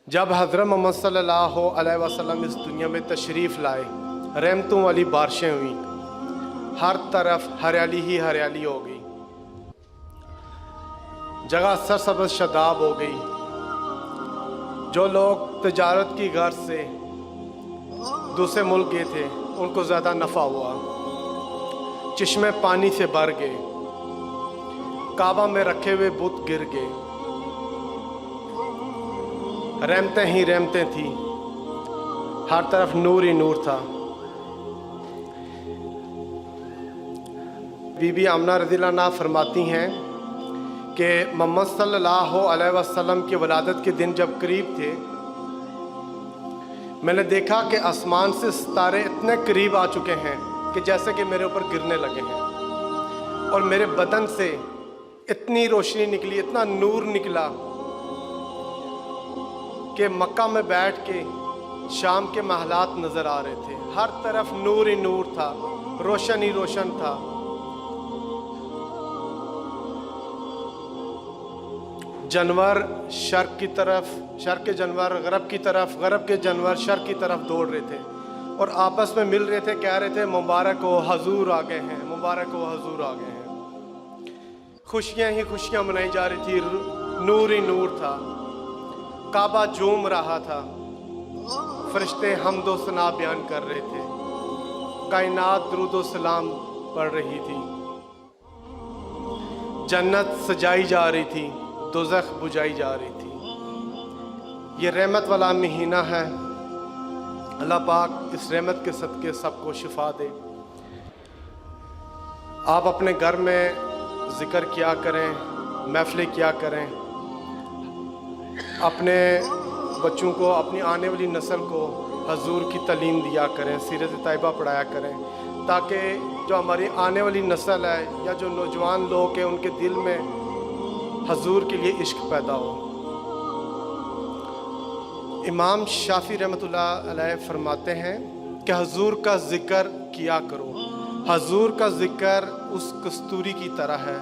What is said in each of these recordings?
जब हज़रत मोहम्मद सल्लल्लाहु अलैहि वसल्लम इस दुनिया में तशरीफ़ लाए, रहमतों वाली बारिशें हुई, हर तरफ हरियाली ही हरियाली हो गई, जगह सरसब्ज़ शदाब हो गई। जो लोग तिजारत की गर्ज से दूसरे मुल्क गए थे उनको ज़्यादा नफ़ा हुआ, चश्मे पानी से भर गए, काबा में रखे हुए बुत गिर गए, रहमतें ही रहमतें थी, हर तरफ नूर ही नूर था। बीबी आमना रज़ियल्लाहु अन्हा फरमाती हैं कि मोहम्मद सल्लल्लाहु अलैहि वसल्लम की वलादत के दिन जब करीब थे, मैंने देखा कि आसमान से सितारे इतने करीब आ चुके हैं कि जैसे कि मेरे ऊपर गिरने लगे हैं, और मेरे बदन से इतनी रोशनी निकली, इतना नूर निकला कि मक्का में बैठ के शाम के महलात नज़र आ रहे थे। हर तरफ नूर ही नूर था, रोशन ही रोशन था। जानवर शर्क की तरफ, शर्क के जानवर गरब की तरफ, गरब के जानवर शर्क की तरफ दौड़ रहे थे और आपस में मिल रहे थे, कह रहे थे मुबारक हो हजूर आ गए हैं, मुबारक हो हजूर आ गए हैं। खुशियाँ ही खुशियाँ मनाई जा रही थी, नूर ही नूर था। काबा झूम रहा था, फरिश्ते हम्दो सना बयान कर रहे थे, कायनात दुरूदो सलाम पढ़ रही थी, जन्नत सजाई जा रही थी, दोज़ख बुझाई जा रही थी। ये रहमत वाला महीना है, अल्लाह पाक इस रहमत के सदके सबको शिफा दे। आप अपने घर में ज़िक्र किया करें, महफ़िलें किया करें, अपने बच्चों को, अपनी आने वाली नस्ल को हजूर की तालीम दिया करें, सीरत तैयबा पढ़ाया करें, ताकि जो हमारी आने वाली नस्ल है या जो नौजवान लोग हैं उनके दिल में हजूर के लिए इश्क पैदा हो। इमाम शाफी रहमतुल्लाह अलैह फरमाते हैं कि हजूर का ज़िक्र किया करो। हजूर का ज़िक्र उस कस्तूरी की तरह है,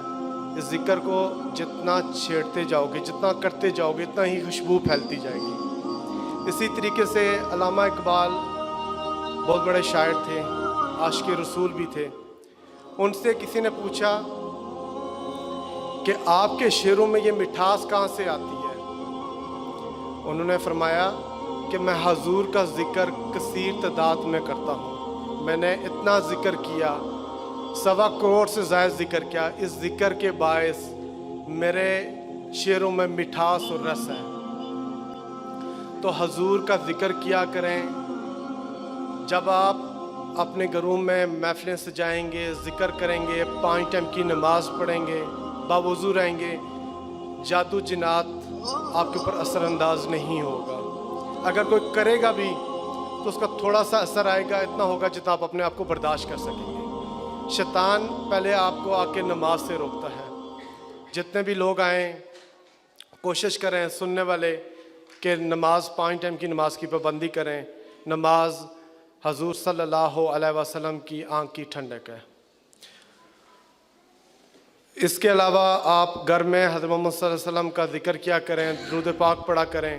इस ज़िक्र को जितना छेड़ते जाओगे, जितना करते जाओगे, इतना ही खुशबू फैलती जाएगी। इसी तरीके से अल्लामा इकबाल बहुत बड़े शायर थे, आशिक़ रसूल भी थे। उनसे किसी ने पूछा कि आपके शेरों में ये मिठास कहाँ से आती है? उन्होंने फरमाया कि मैं हजूर का ज़िक्र कसीर तादाद में करता हूँ। मैंने इतना ज़िक्र किया, 1.25 करोड़ से ज़्यादा ज़िक्र किया। इस ज़िक्र के बायस मेरे शेरों में मिठास और रस है। तो हजूर का ज़िक्र किया करें। जब आप अपने घरों में महफ़िलें सजाएंगे, ज़िक्र करेंगे, 5 टाइम की नमाज़ पढ़ेंगे, बावुज़ू रहेंगे, जादू जिन्नात आपके ऊपर असरअंदाज नहीं होगा। अगर कोई करेगा भी तो उसका थोड़ा सा असर आएगा, इतना होगा जितना आप अपने आप को बर्दाश्त कर सकेंगे। शैतान पहले आपको आके नमाज से रोकता है। जितने भी लोग आएँ, कोशिश करें सुनने वाले कि नमाज 5 टाइम की नमाज की पाबंदी करें। नमाज हजूर सल्लल्लाहु अलैहि वसल्लम की आँख की ठंडक है। इसके अलावा आप घर में हज़रत मोहम्मद सल्लल्लाहु अलैहि वसल्लम का ज़िक्र किया करें, दुरूद पाक पढ़ा करें।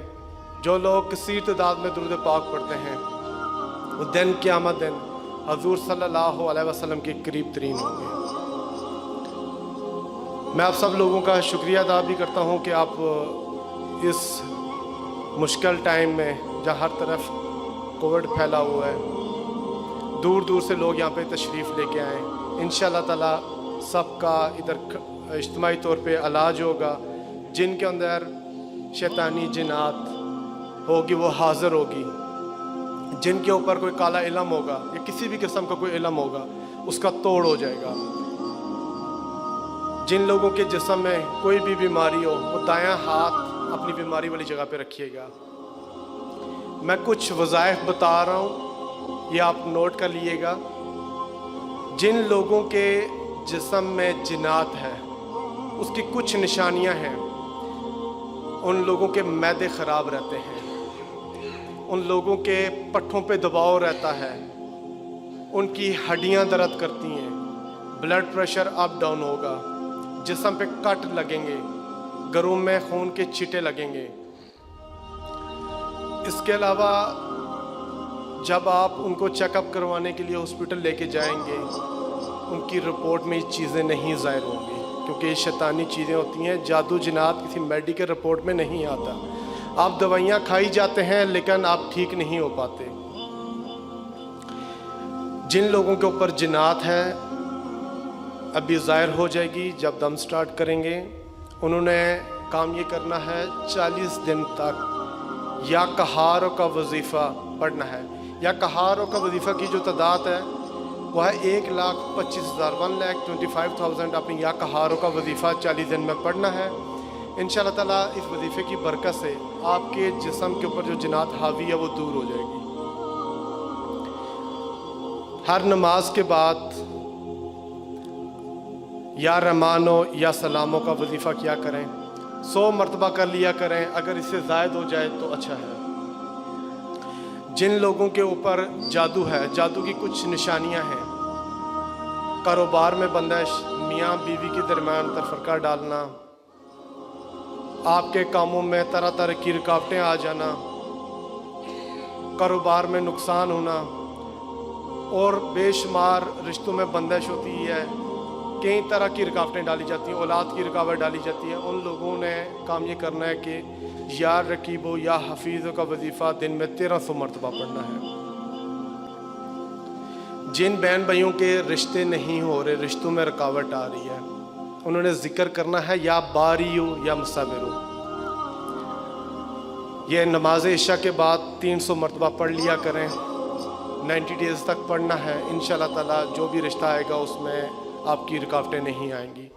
जो लोग कसीर तादाद में दुरूद पाक पढ़ते हैं वो दिन क़यामत दिन हजूर सल्लल्लाहु अलैहि वसल्लम के करीब तरीन होंगे। मैं आप सब लोगों का शुक्रिया अदा भी करता हूँ कि आप इस मुश्किल टाइम में जहाँ हर तरफ कोविड फैला हुआ है, दूर दूर से लोग यहाँ पे तशरीफ़ लेके आए। इंशाअल्लाह ताला सबका इधर इज्तिमाई तौर पे इलाज होगा। जिनके अंदर शैतानी जिन्नात होगी वो हाज़िर होगी। जिनके ऊपर कोई काला इलम होगा या किसी भी किस्म का कोई इलम होगा उसका तोड़ हो जाएगा। जिन लोगों के जिस्म में कोई भी बीमारी हो वो दायां हाथ अपनी बीमारी वाली जगह पे रखिएगा। मैं कुछ वज़ाइफ बता रहा हूँ, ये आप नोट कर लीजिएगा। जिन लोगों के जिस्म में जिन्नात है उसकी कुछ निशानियाँ हैं। उन लोगों के मैदे ख़राब रहते हैं, उन लोगों के पट्ठों पे दबाव रहता है, उनकी हड्डियां दर्द करती हैं, ब्लड प्रेशर अप डाउन होगा, जिस्म पे कट लगेंगे, घरों में खून के छींटे लगेंगे। اس کے علاوہ جب آپ ان کو چیک اپ کروانے کے لیے ہاسپٹل لے کے جائیں گے، ان کی رپورٹ میں یہ چیزیں نہیں ظاہر ہوں گی، کیونکہ یہ شیطانی چیزیں ہوتی ہیں. جادو جنات کسی میڈیکل رپورٹ میں نہیں آتا. آپ دوائیاں کھائی جاتے ہیں لیکن آپ ٹھیک نہیں ہو پاتے. جن لوگوں کے اوپر جنات ہے ابھی ظاہر ہو جائے گی جب دم سٹارٹ کریں گے. انہوں نے کام یہ کرنا ہے 40 دن تک یا کہاروں کا وظیفہ پڑھنا ہے. یا کہاروں کا وظیفہ کی جو تعداد ہے وہ ہے 1,25,000 1,25,000. اپنی یا کہاروں کا وظیفہ 40 دن میں پڑھنا ہے. انشاءاللہ تعالیٰ اس وظیفے کی برکت سے آپ کے جسم کے اوپر جو جنات حاوی ہے وہ دور ہو جائے گی. ہر نماز کے بعد یا رحمانو یا سلاموں کا وظیفہ کیا کریں. 100 مرتبہ کر لیا کریں. اگر اس سے زائد ہو جائے تو اچھا ہے. جن لوگوں کے اوپر جادو ہے، جادو کی کچھ نشانیاں ہیں. کاروبار میں بندش، میاں بیوی کے درمیان تفرقہ ڈالنا، آپ کے کاموں میں طرح طرح کی رکاوٹیں آ جانا، کاروبار میں نقصان ہونا، اور بے شمار رشتوں میں بندش ہوتی ہے. کئی طرح کی رکاوٹیں ڈالی جاتی ہیں، اولاد کی رکاوٹ ڈالی جاتی ہے. ان لوگوں نے کام یہ کرنا ہے کہ یا رقیبو یا حفیظوں کا وظیفہ دن میں 1300 مرتبہ پڑھنا ہے. جن بہن بھائیوں کے رشتے نہیں ہو رہے، رشتوں میں رکاوٹ آ رہی ہے، انہوں نے ذکر کرنا ہے یا باریو یا مصابرو. یہ نماز عشاء کے بعد 300 مرتبہ پڑھ لیا کریں. 90 ڈیز تک پڑھنا ہے. انشاءاللہ تعالیٰ جو بھی رشتہ آئے گا اس میں آپ کی رکاوٹیں نہیں آئیں گی.